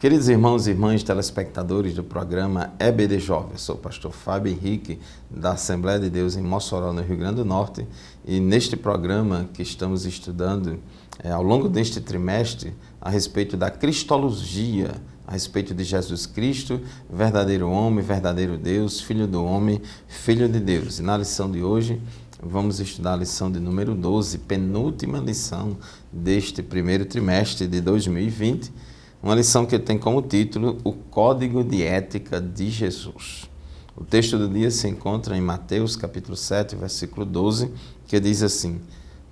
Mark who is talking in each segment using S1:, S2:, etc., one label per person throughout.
S1: Queridos irmãos e irmãs telespectadores do programa EBD Jovem, eu sou o pastor Fábio Henrique, da Assembleia de Deus em Mossoró, no Rio Grande do Norte, e neste programa que estamos estudando ao longo deste trimestre a respeito da cristologia, a respeito de Jesus Cristo, verdadeiro homem, verdadeiro Deus, Filho do homem, Filho de Deus. E na lição de hoje vamos estudar a lição de número 12, penúltima lição deste primeiro trimestre de 2020, uma lição que tem como título o Código de Ética de Jesus. O texto do dia se encontra em Mateus capítulo 7, versículo 12, que diz assim: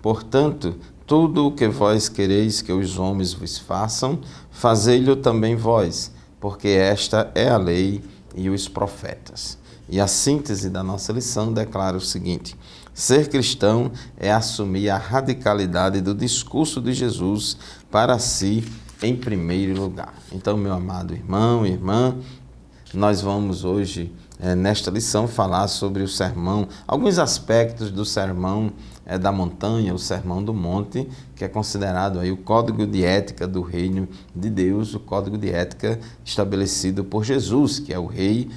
S1: Portanto, tudo o que vós quereis que os homens vos façam, fazei-lo também vós, porque esta é a lei e os profetas. E a síntese da nossa lição declara o seguinte: ser cristão é assumir a radicalidade do discurso de Jesus para si em primeiro lugar. Então, meu amado irmão e irmã, nós vamos hoje, nesta lição, falar sobre o sermão, alguns aspectos do sermão da montanha, o sermão do monte, que é considerado aí o código de ética do reino de Deus, o código de ética estabelecido por Jesus, que é o rei,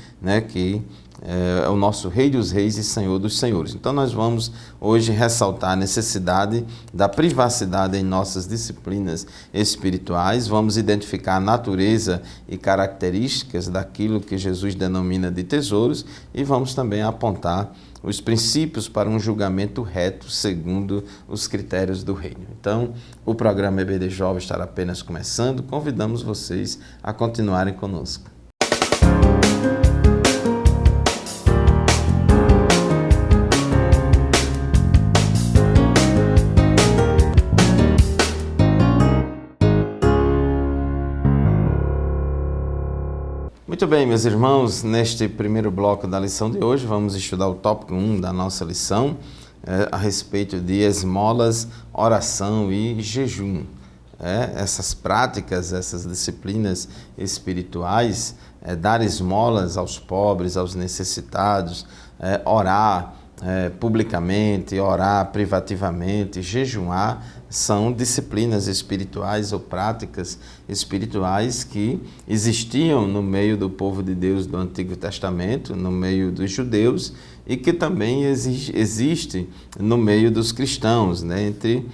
S1: que é o nosso Rei dos Reis e Senhor dos Senhores. Então nós vamos hoje ressaltar a necessidade da privacidade em nossas disciplinas espirituais, vamos identificar a natureza e características daquilo que Jesus denomina de tesouros e vamos também apontar os princípios para um julgamento reto segundo os critérios do reino. Então, o programa EBD Jovem estará apenas começando, convidamos vocês a continuarem conosco. Muito bem, meus irmãos, neste primeiro bloco da lição de hoje, vamos estudar o tópico 1 da nossa lição, a respeito de esmolas, oração e jejum. Essas práticas, essas disciplinas espirituais, dar esmolas aos pobres, aos necessitados, orar publicamente, orar privativamente, jejuar, são disciplinas espirituais ou práticas espirituais que existiam no meio do povo de Deus do Antigo Testamento, no meio dos judeus, e que também existe no meio dos cristãos, entre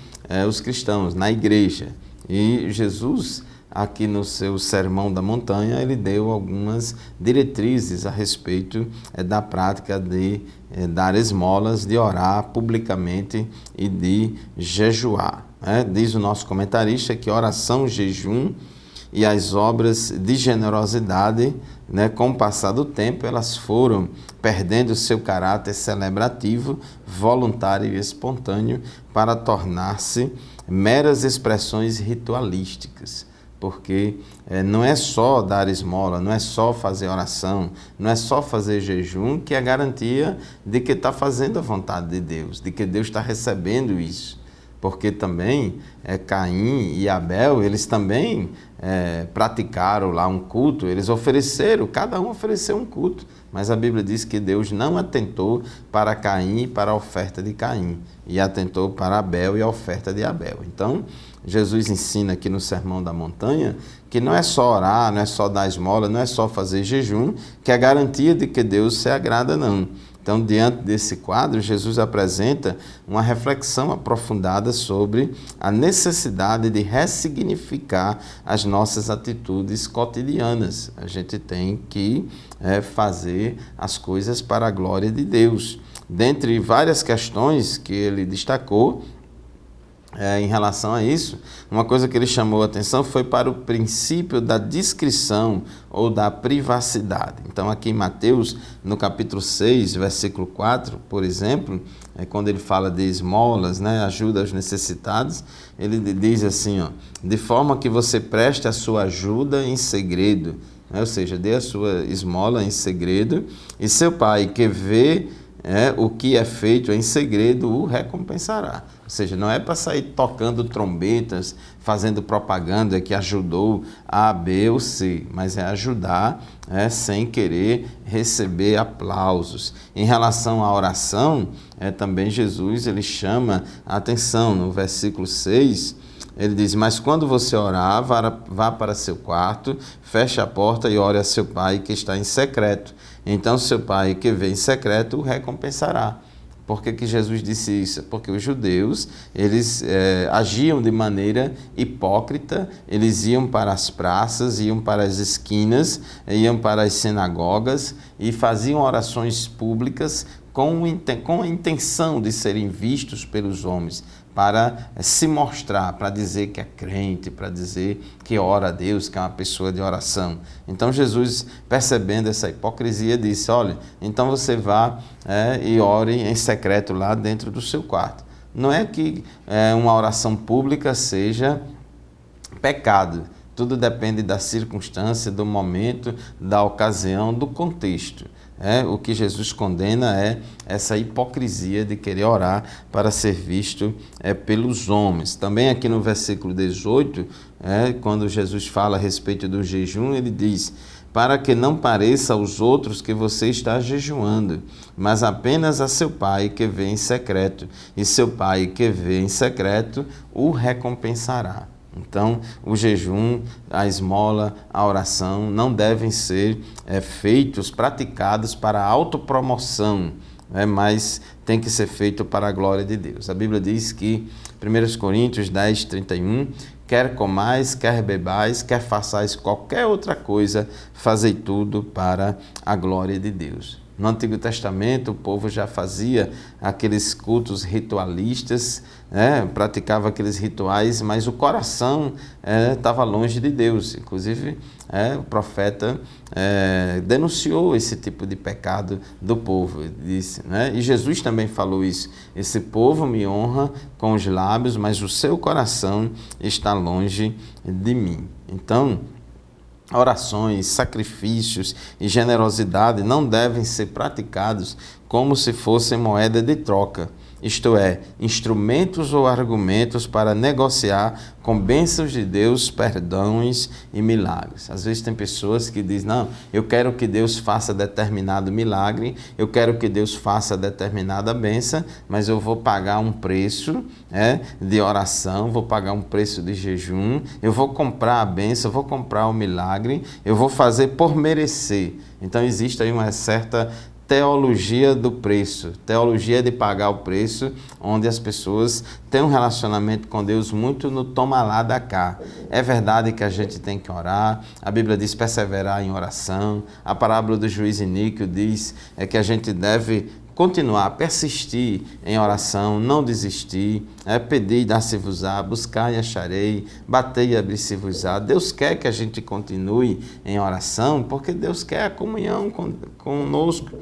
S1: os cristãos, na igreja. E Jesus, aqui no seu Sermão da Montanha, ele deu algumas diretrizes a respeito da prática de dar esmolas, de orar publicamente e de jejuar. Diz o nosso comentarista que oração, jejum e as obras de generosidade, com o passar do tempo, elas foram perdendo seu caráter celebrativo, voluntário e espontâneo para tornar-se meras expressões ritualísticas. Porque não é só dar esmola, não é só fazer oração, não é só fazer jejum que é garantia de que está fazendo a vontade de Deus, de que Deus está recebendo isso. Porque também Caim e Abel, eles também praticaram lá um culto, eles ofereceram, cada um ofereceu um culto, mas a Bíblia diz que Deus não atentou para Caim e para a oferta de Caim, e atentou para Abel e a oferta de Abel. Então, Jesus ensina aqui no Sermão da Montanha que não é só orar, não é só dar esmola, não é só fazer jejum, que é garantia de que Deus se agrada, não. Então, diante desse quadro, Jesus apresenta uma reflexão aprofundada sobre a necessidade de ressignificar as nossas atitudes cotidianas. A gente tem que fazer as coisas para a glória de Deus. Dentre várias questões que ele destacou, em relação a isso, uma coisa que ele chamou a atenção foi para o princípio da discrição ou da privacidade. Então, aqui em Mateus, no capítulo 6, versículo 4, por exemplo, quando ele fala de esmolas, ajuda aos necessitados, ele diz assim, de forma que você preste a sua ajuda em segredo, ou seja, dê a sua esmola em segredo, e seu pai que vê o que é feito em segredo o recompensará. Ou seja, não é para sair tocando trombetas, fazendo propaganda que ajudou A, B ou C, mas é ajudar sem querer receber aplausos. Em relação à oração, também Jesus ele chama a atenção no versículo 6, Ele diz, mas quando você orar, vá para seu quarto, feche a porta e ore a seu pai que está em secreto. Então seu pai que vê em secreto o recompensará. Por que Jesus disse isso? Porque os judeus, eles agiam de maneira hipócrita, eles iam para as praças, iam para as esquinas, iam para as sinagogas e faziam orações públicas com a intenção de serem vistos pelos homens, para se mostrar, para dizer que é crente, para dizer que ora a Deus, que é uma pessoa de oração. Então Jesus, percebendo essa hipocrisia, disse, olha, então você vá e ore em secreto lá dentro do seu quarto. Não é que uma oração pública seja pecado, tudo depende da circunstância, do momento, da ocasião, do contexto. O que Jesus condena é essa hipocrisia de querer orar para ser visto pelos homens. Também aqui no versículo 18, quando Jesus fala a respeito do jejum, ele diz, para que não pareça aos outros que você está jejuando, mas apenas a seu pai que vê em secreto, e seu pai que vê em secreto o recompensará. Então, o jejum, a esmola, a oração não devem ser feitos, praticados para autopromoção, mas tem que ser feito para a glória de Deus. A Bíblia diz que, 1 Coríntios 10, 31, quer comais, quer bebais, quer façais qualquer outra coisa, fazei tudo para a glória de Deus. No Antigo Testamento, o povo já fazia aqueles cultos ritualistas, praticava aqueles rituais, mas o coração estava longe de Deus. Inclusive, o profeta denunciou esse tipo de pecado do povo. Disse, e Jesus também falou isso. Esse povo me honra com os lábios, mas o seu coração está longe de mim. Então, orações, sacrifícios e generosidade não devem ser praticados como se fossem moeda de troca, isto é, instrumentos ou argumentos para negociar com bênçãos de Deus, perdões e milagres. Às vezes tem pessoas que dizem, não, eu quero que Deus faça determinado milagre, eu quero que Deus faça determinada bênção, mas eu vou pagar um preço de oração, vou pagar um preço de jejum, eu vou comprar a bênção, eu vou comprar o milagre, eu vou fazer por merecer. Então existe aí uma certa teologia do preço, teologia de pagar o preço, onde as pessoas têm um relacionamento com Deus muito no toma lá da cá. É verdade que a gente tem que orar, a Bíblia diz perseverar em oração, a parábola do juiz iníquo diz que a gente deve continuar, persistir em oração, não desistir, pedir e dar-se-vos-á, buscar e acharei, bater e abrir-se-vos-á. Deus quer que a gente continue em oração, porque Deus quer a comunhão conosco.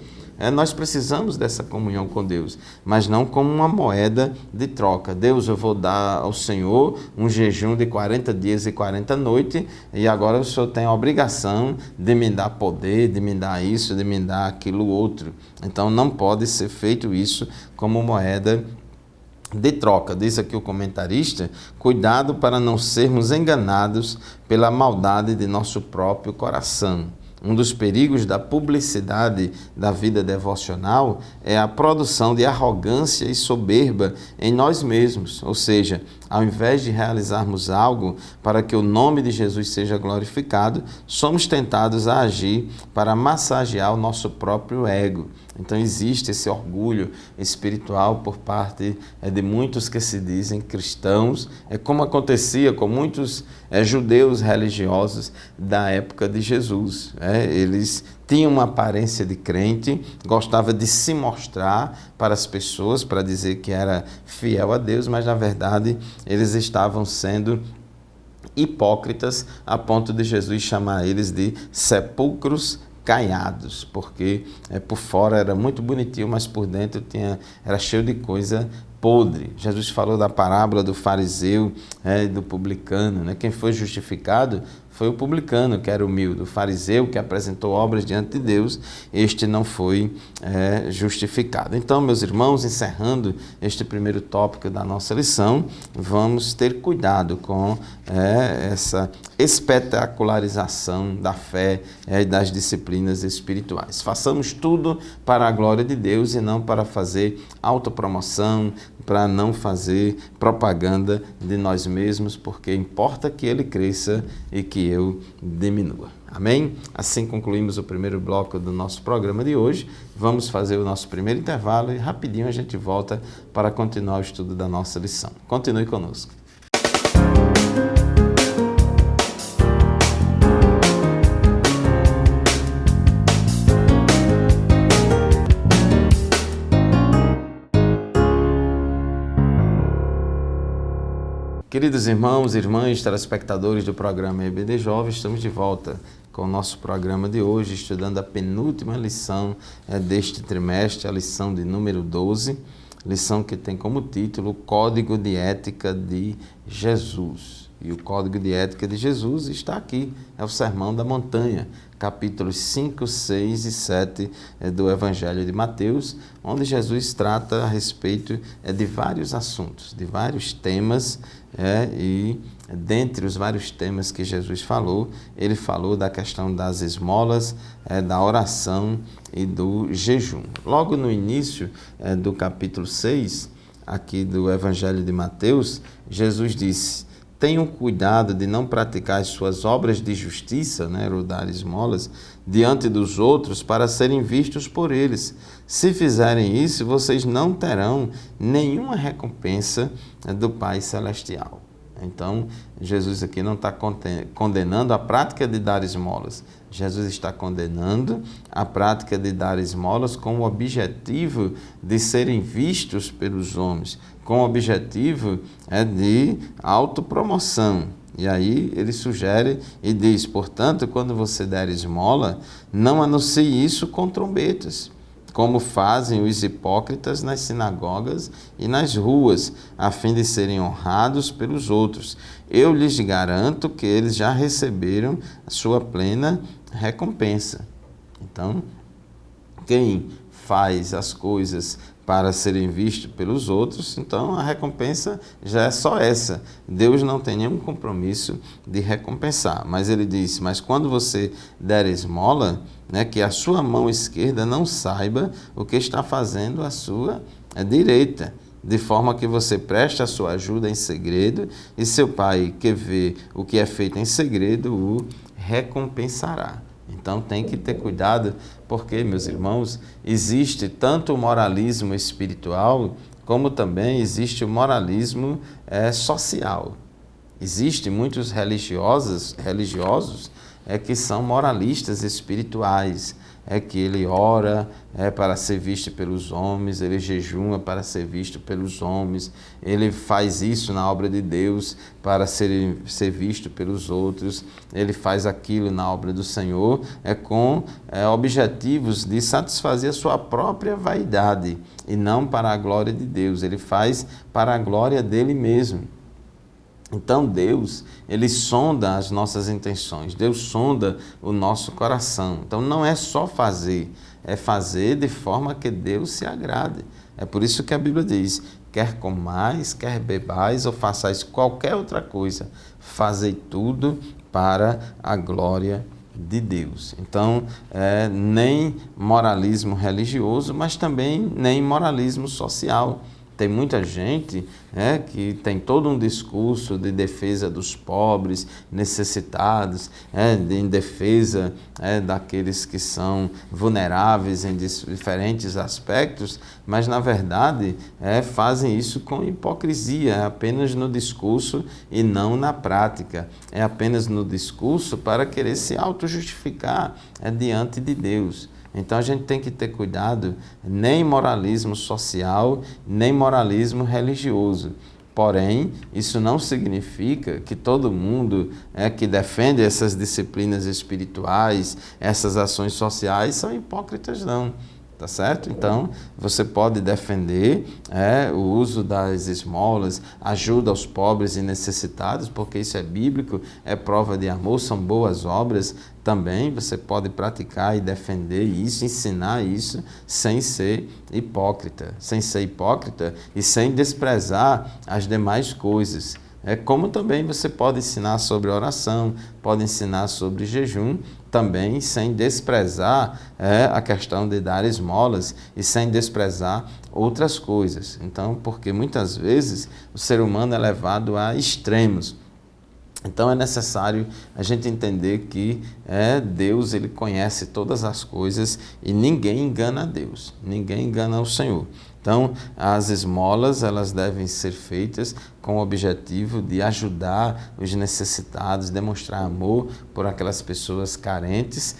S1: Nós precisamos dessa comunhão com Deus, mas não como uma moeda de troca. Deus, eu vou dar ao Senhor um jejum de 40 dias e 40 noites, e agora o Senhor tem a obrigação de me dar poder, de me dar isso, de me dar aquilo outro. Então não pode ser feito isso como moeda de troca. Diz aqui o comentarista, cuidado para não sermos enganados pela maldade de nosso próprio coração. Um dos perigos da publicidade da vida devocional é a produção de arrogância e soberba em nós mesmos, ou seja, ao invés de realizarmos algo para que o nome de Jesus seja glorificado, somos tentados a agir para massagear o nosso próprio ego. Então existe esse orgulho espiritual por parte de muitos que se dizem cristãos, como acontecia com muitos judeus religiosos da época de Jesus. Eles tinham uma aparência de crente, gostava de se mostrar para as pessoas, para dizer que era fiel a Deus, mas na verdade eles estavam sendo hipócritas a ponto de Jesus chamar eles de sepulcros caiados, porque por fora era muito bonitinho, mas por dentro era cheio de coisa podre. Jesus falou da parábola do fariseu e do publicano. Quem foi justificado foi o publicano, que era humilde. O fariseu, que apresentou obras diante de Deus, este não foi justificado. Então, meus irmãos, encerrando este primeiro tópico da nossa lição, vamos ter cuidado com essa espetacularização da fé e das disciplinas espirituais. Façamos tudo para a glória de Deus e não para fazer autopromoção, para não fazer propaganda de nós mesmos, porque importa que Ele cresça e que eu diminua. Amém? Assim concluímos o primeiro bloco do nosso programa de hoje. Vamos fazer o nosso primeiro intervalo e rapidinho a gente volta para continuar o estudo da nossa lição. Continue conosco. Queridos irmãos e irmãs, telespectadores do programa EBD Jovem, estamos de volta com o nosso programa de hoje, estudando a penúltima lição deste trimestre, a lição de número 12, lição que tem como título o Código de Ética de Jesus. E o Código de Ética de Jesus está aqui, é o Sermão da Montanha, capítulos 5, 6 e 7 do Evangelho de Mateus, onde Jesus trata a respeito de vários assuntos, de vários temas, e dentre os vários temas que Jesus falou, ele falou da questão das esmolas, da oração e do jejum. Logo no início do capítulo 6, aqui do Evangelho de Mateus, Jesus disse: tenham cuidado de não praticar as suas obras de justiça, ou dar esmolas, diante dos outros para serem vistos por eles. Se fizerem isso, vocês não terão nenhuma recompensa do Pai Celestial. Então, Jesus aqui não está condenando a prática de dar esmolas. Jesus está condenando a prática de dar esmolas com o objetivo de serem vistos pelos homens, com o objetivo de autopromoção. E aí ele sugere e diz, portanto, quando você der esmola, não anuncie isso com trombetas, como fazem os hipócritas nas sinagogas e nas ruas, a fim de serem honrados pelos outros. Eu lhes garanto que eles já receberam a sua plena recompensa. Então, quem faz as coisas para serem vistos pelos outros, então a recompensa já é só essa. Deus não tem nenhum compromisso de recompensar. Mas ele disse, mas quando você der esmola, que a sua mão esquerda não saiba o que está fazendo a sua direita, de forma que você preste a sua ajuda em segredo, e seu pai, que vê o que é feito em segredo, o recompensará. Então tem que ter cuidado, porque, meus irmãos, existe tanto o moralismo espiritual, como também existe o moralismo social. Existem muitos religiosos que são moralistas espirituais, que ele ora para ser visto pelos homens, ele jejuma para ser visto pelos homens, ele faz isso na obra de Deus para ser visto pelos outros, ele faz aquilo na obra do Senhor, com objetivos de satisfazer a sua própria vaidade e não para a glória de Deus, ele faz para a glória dele mesmo. Então Deus, ele sonda as nossas intenções, Deus sonda o nosso coração. Então não é só fazer, é fazer de forma que Deus se agrade. É por isso que a Bíblia diz, quer comais, quer bebais ou façais qualquer outra coisa, fazei tudo para a glória de Deus. Então, nem moralismo religioso, mas também nem moralismo social. Tem muita gente que tem todo um discurso de defesa dos pobres, necessitados, em defesa daqueles que são vulneráveis em diferentes aspectos, mas, na verdade, fazem isso com hipocrisia, apenas no discurso e não na prática. É apenas no discurso para querer se auto-justificar diante de Deus. Então a gente tem que ter cuidado, nem moralismo social, nem moralismo religioso. Porém, isso não significa que todo mundo que defende essas disciplinas espirituais, essas ações sociais, são hipócritas, não. tá certo? Então, você pode defender o uso das esmolas, ajuda aos pobres e necessitados, porque isso é bíblico, é prova de amor, são boas obras também. Você pode praticar e defender isso, ensinar isso, sem ser hipócrita, e sem desprezar as demais coisas. Como também você pode ensinar sobre oração, pode ensinar sobre jejum, também sem desprezar a questão de dar esmolas e sem desprezar outras coisas. Então, porque muitas vezes o ser humano é levado a extremos. Então é necessário a gente entender que Deus, ele conhece todas as coisas e ninguém engana a Deus, ninguém engana o Senhor. Então, as esmolas, elas devem ser feitas com o objetivo de ajudar os necessitados, demonstrar amor por aquelas pessoas carentes,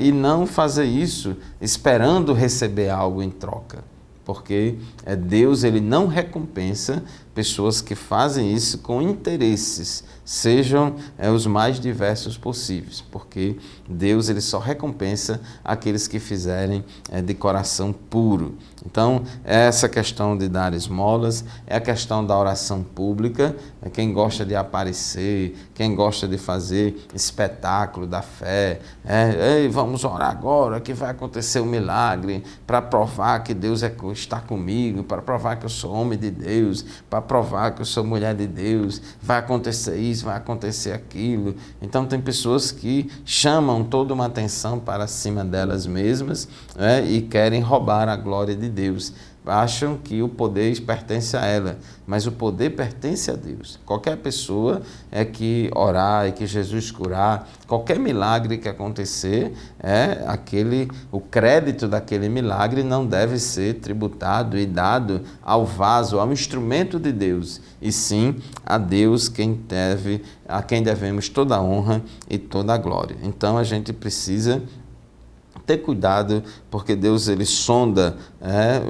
S1: e não fazer isso esperando receber algo em troca. Porque Deus, ele não recompensa pessoas que fazem isso com interesses, sejam os mais diversos possíveis, porque Deus, ele só recompensa aqueles que fizerem de coração puro. Então, essa questão de dar esmolas, é a questão da oração pública, quem gosta de aparecer, quem gosta de fazer espetáculo da fé, ei, vamos orar agora que vai acontecer um milagre, para provar que Deus está comigo, para provar que eu sou homem de Deus, para provar que eu sou mulher de Deus, vai acontecer isso, vai acontecer aquilo. Então tem pessoas que chamam toda uma atenção para cima delas mesmas, e querem roubar a glória de Deus. Acham que o poder pertence a ela, mas o poder pertence a Deus. Qualquer pessoa que orar e que Jesus curar, qualquer milagre que acontecer, o crédito daquele milagre não deve ser tributado e dado ao vaso, ao instrumento de Deus, e sim a Deus a quem devemos toda a honra e toda a glória. Então a gente precisa ter cuidado, porque Deus, ele sonda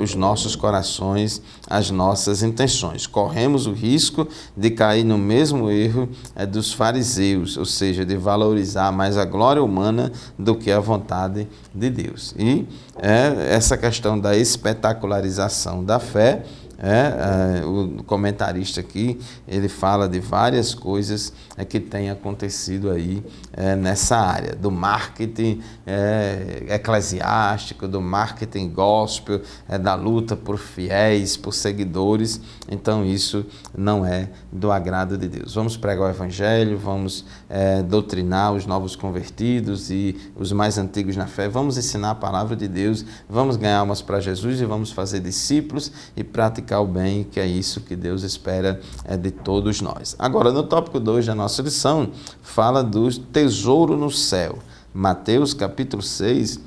S1: os nossos corações, as nossas intenções. Corremos o risco de cair no mesmo erro dos fariseus, ou seja, de valorizar mais a glória humana do que a vontade de Deus. E essa questão da espetacularização da fé, o comentarista aqui, ele fala de várias coisas que têm acontecido aí nessa área, do marketing eclesiástico, do marketing gospel, da luta por fiéis, por seguidores. Então isso não é do agrado de Deus. Vamos pregar o evangelho, vamos doutrinar os novos convertidos e os mais antigos na fé, vamos ensinar a palavra de Deus, vamos ganhar almas para Jesus e vamos fazer discípulos e praticar o bem, que é isso que Deus espera de todos nós. Agora, no tópico 2 da nossa lição, fala do tesouro no céu. Mateus capítulo 6,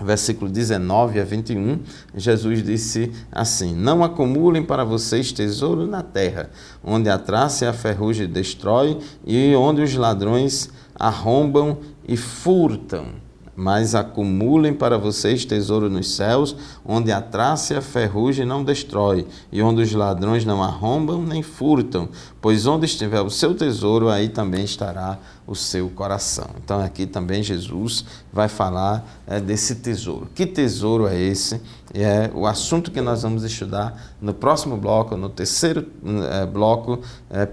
S1: versículo 19 a 21, Jesus disse assim: não acumulem para vocês tesouro na terra, onde a traça e a ferrugem destrói e onde os ladrões arrombam e furtam. Mas acumulem para vocês tesouro nos céus, onde a traça e a ferrugem não destrói, e onde os ladrões não arrombam nem furtam, pois onde estiver o seu tesouro, aí também estará o seu coração. Então aqui também Jesus vai falar desse tesouro. Que tesouro é esse? É o assunto que nós vamos estudar no próximo bloco, no terceiro bloco,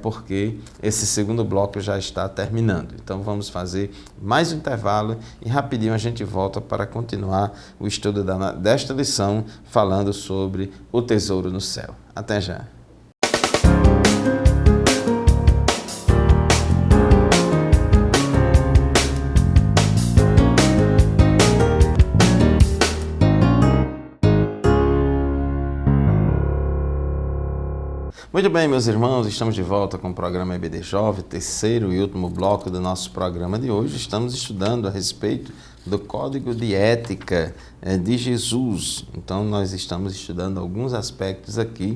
S1: porque esse segundo bloco já está terminando. Então vamos fazer mais um intervalo e rapidinho a gente volta para continuar o estudo desta lição, falando sobre o tesouro no céu. Até já! Muito bem, meus irmãos, estamos de volta com o programa EBD Jovem, terceiro e último bloco do nosso programa de hoje. Estamos estudando a respeito do Código de Ética de Jesus. Então, nós estamos estudando alguns aspectos aqui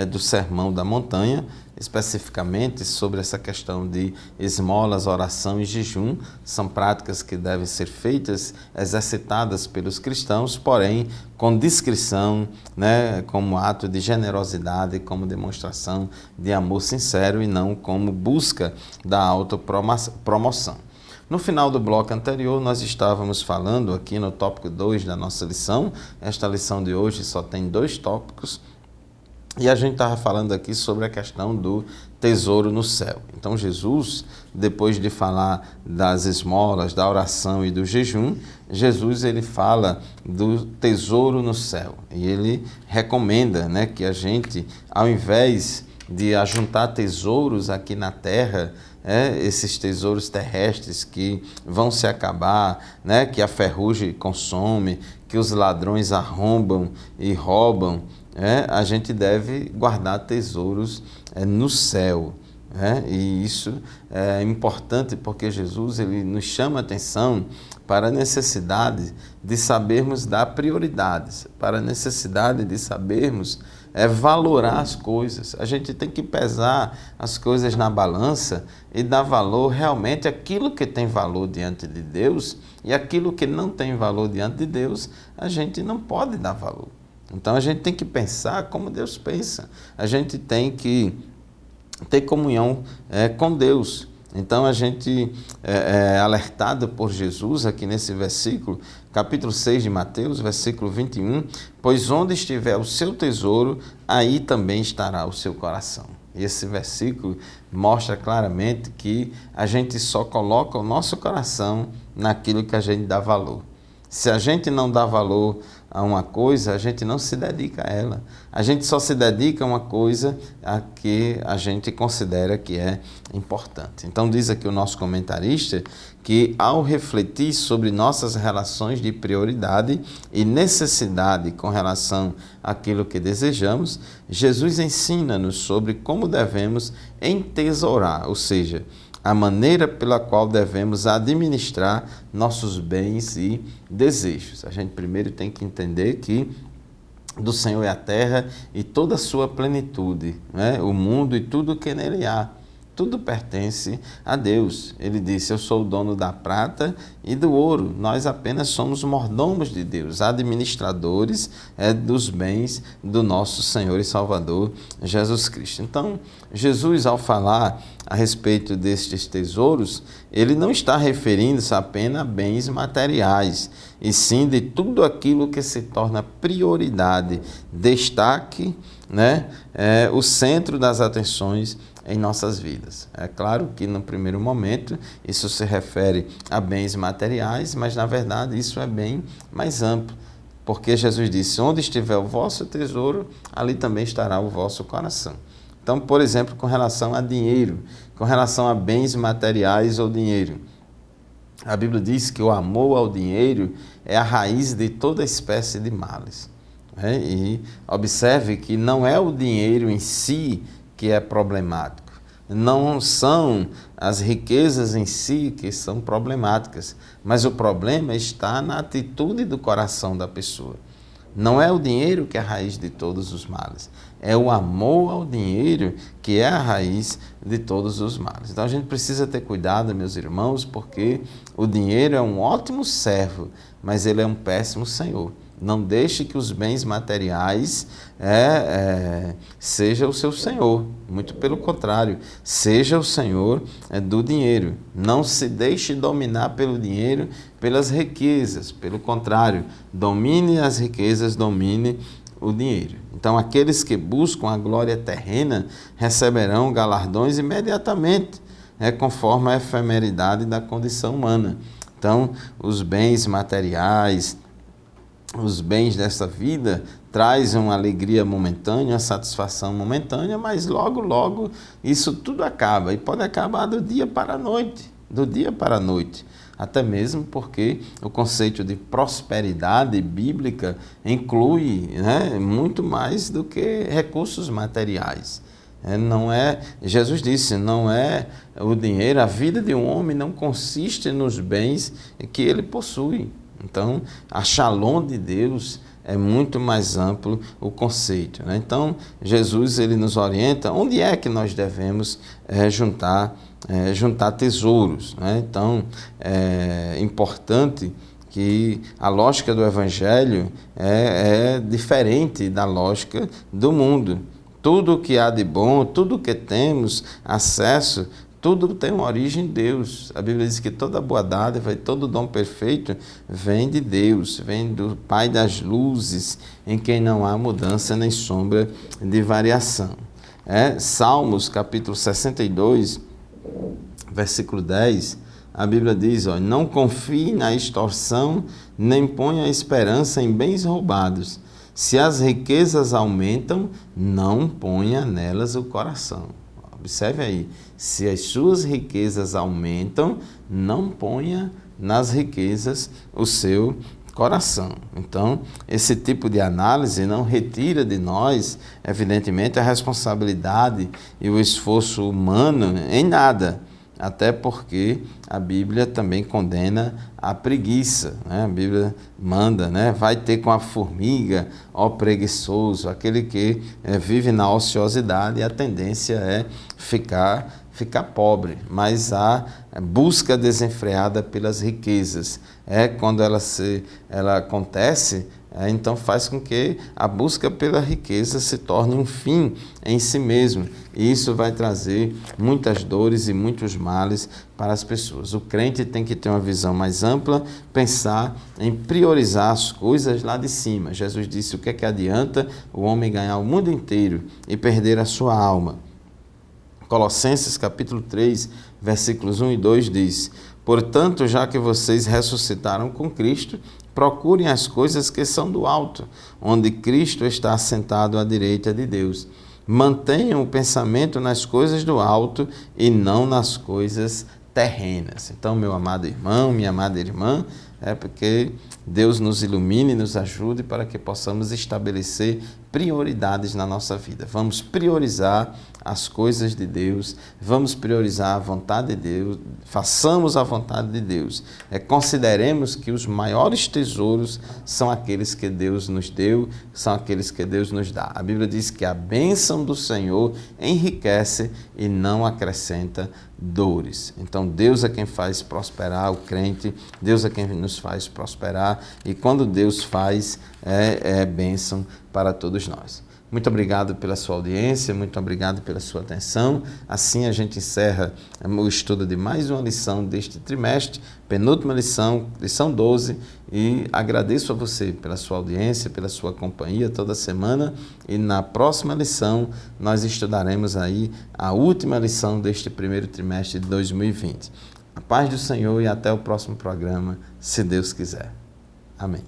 S1: do Sermão da Montanha, especificamente sobre essa questão de esmolas, oração e jejum. São práticas que devem ser feitas, exercitadas pelos cristãos, porém com discrição, como ato de generosidade, como demonstração de amor sincero e não como busca da autopromoção. No final do bloco anterior, nós estávamos falando aqui no tópico 2 da nossa lição. Esta lição de hoje só tem 2 tópicos. E a gente estava falando aqui sobre a questão do tesouro no céu. Então Jesus, depois de falar das esmolas, da oração e do jejum, Jesus ele fala do tesouro no céu. E ele recomenda, né, que a gente, ao invés de ajuntar tesouros aqui na terra, esses tesouros terrestres que vão se acabar, né, que a ferrugem consome, que os ladrões arrombam e roubam, a gente deve guardar tesouros no céu. E isso é importante porque Jesus ele nos chama a atenção para a necessidade de sabermos dar prioridades, para a necessidade de sabermos valorar as coisas. A gente tem que pesar as coisas na balança e dar valor realmente àquilo que tem valor diante de Deus, e aquilo que não tem valor diante de Deus, a gente não pode dar valor. Então a gente tem que pensar como Deus pensa, a gente tem que ter comunhão com Deus. Então a gente é alertado por Jesus aqui nesse versículo, capítulo 6 de Mateus, versículo 21, pois onde estiver o seu tesouro, aí também estará o seu coração. E esse versículo mostra claramente que a gente só coloca o nosso coração naquilo que a gente dá valor. Se a gente não dá valor a uma coisa, a gente não se dedica a ela. A gente só se dedica a uma coisa a que a gente considera que é importante. Então diz aqui o nosso comentarista que ao refletir sobre nossas relações de prioridade e necessidade com relação àquilo que desejamos, Jesus ensina-nos sobre como devemos entesourar, ou seja, a maneira pela qual devemos administrar nossos bens e desejos. A gente primeiro tem que entender que do Senhor é a terra e toda a sua plenitude, o mundo e tudo o que nele há. Tudo pertence a Deus. Ele disse, eu sou o dono da prata e do ouro. Nós apenas somos mordomos de Deus, administradores dos bens do nosso Senhor e Salvador Jesus Cristo. Então, Jesus, ao falar a respeito destes tesouros, ele não está referindo-se apenas a bens materiais, e sim de tudo aquilo que se torna prioridade, destaque, o centro das atenções em nossas vidas. É claro que no primeiro momento isso se refere a bens materiais, mas na verdade isso é bem mais amplo, porque Jesus disse, onde estiver o vosso tesouro, ali também estará o vosso coração. Então, por exemplo, com relação a dinheiro, com relação a bens materiais ou dinheiro, a Bíblia diz que o amor ao dinheiro é a raiz de toda espécie de males. E observe que não é o dinheiro em si que é problemático. Não são as riquezas em si que são problemáticas, mas o problema está na atitude do coração da pessoa. Não é o dinheiro que é a raiz de todos os males, é o amor ao dinheiro que é a raiz de todos os males. Então a gente precisa ter cuidado, meus irmãos, porque o dinheiro é um ótimo servo, mas ele é um péssimo senhor. Não deixe que os bens materiais seja o seu senhor. Muito pelo contrário, seja o senhor do dinheiro. Não se deixe dominar pelo dinheiro, pelas riquezas. Pelo contrário, domine as riquezas, domine o dinheiro. Então, aqueles que buscam a glória terrena receberão galardões imediatamente, conforme a efemeridade da condição humana. Então, os bens materiais, os bens dessa vida trazem uma alegria momentânea, uma satisfação momentânea, mas logo, logo isso tudo acaba, e pode acabar do dia para a noite, até mesmo porque o conceito de prosperidade bíblica inclui muito mais do que recursos materiais. Jesus disse, não é o dinheiro, a vida de um homem não consiste nos bens que ele possui. Então, a Shalom de Deus é muito mais amplo o conceito. Então, Jesus ele nos orienta onde é que nós devemos juntar tesouros. Então, é importante que a lógica do Evangelho é diferente da lógica do mundo. Tudo o que há de bom, tudo o que temos acesso, Tudo tem uma origem em Deus. A Bíblia diz que toda boa dádiva e todo dom perfeito vem de Deus, vem do Pai das luzes, em quem não há mudança nem sombra de variação. Salmos capítulo 62, versículo 10, a Bíblia diz, não confie na extorsão, nem ponha esperança em bens roubados. Se as riquezas aumentam, não ponha nelas o coração. Observe aí, se as suas riquezas aumentam, não ponha nas riquezas o seu coração. Então, esse tipo de análise não retira de nós, evidentemente, a responsabilidade e o esforço humano em nada. Até porque a Bíblia também condena a preguiça, né? A Bíblia manda, né? Vai ter com a formiga, ó preguiçoso, aquele que vive na ociosidade, e a tendência é ficar pobre, mas a busca desenfreada pelas riquezas quando ela acontece, então faz com que a busca pela riqueza se torne um fim em si mesmo, e isso vai trazer muitas dores e muitos males para as pessoas. O crente tem que ter uma visão mais ampla, pensar em priorizar as coisas lá de cima. Jesus disse, o que é que adianta o homem ganhar o mundo inteiro e perder a sua alma? Colossenses capítulo 3, versículos 1 e 2 diz, portanto, já que vocês ressuscitaram com Cristo, procurem as coisas que são do alto, onde Cristo está assentado à direita de Deus. Mantenham o pensamento nas coisas do alto e não nas coisas terrenas. Então, meu amado irmão, minha amada irmã, porque Deus nos ilumine e nos ajude para que possamos estabelecer prioridades na nossa vida. Vamos priorizar as coisas de Deus, vamos priorizar a vontade de Deus, façamos a vontade de Deus. Consideremos que os maiores tesouros são aqueles que Deus nos deu, são aqueles que Deus nos dá. A Bíblia diz que a bênção do Senhor enriquece e não acrescenta dores. Então Deus é quem faz prosperar o crente, Deus é quem nos faz prosperar, e quando Deus faz, é bênção para todos nós. Muito obrigado pela sua audiência, muito obrigado pela sua atenção. Assim a gente encerra o estudo de mais uma lição deste trimestre, penúltima lição, lição 12, e agradeço a você pela sua audiência, pela sua companhia toda semana, e na próxima lição nós estudaremos aí a última lição deste primeiro trimestre de 2020. A paz do Senhor e até o próximo programa, se Deus quiser. Amém.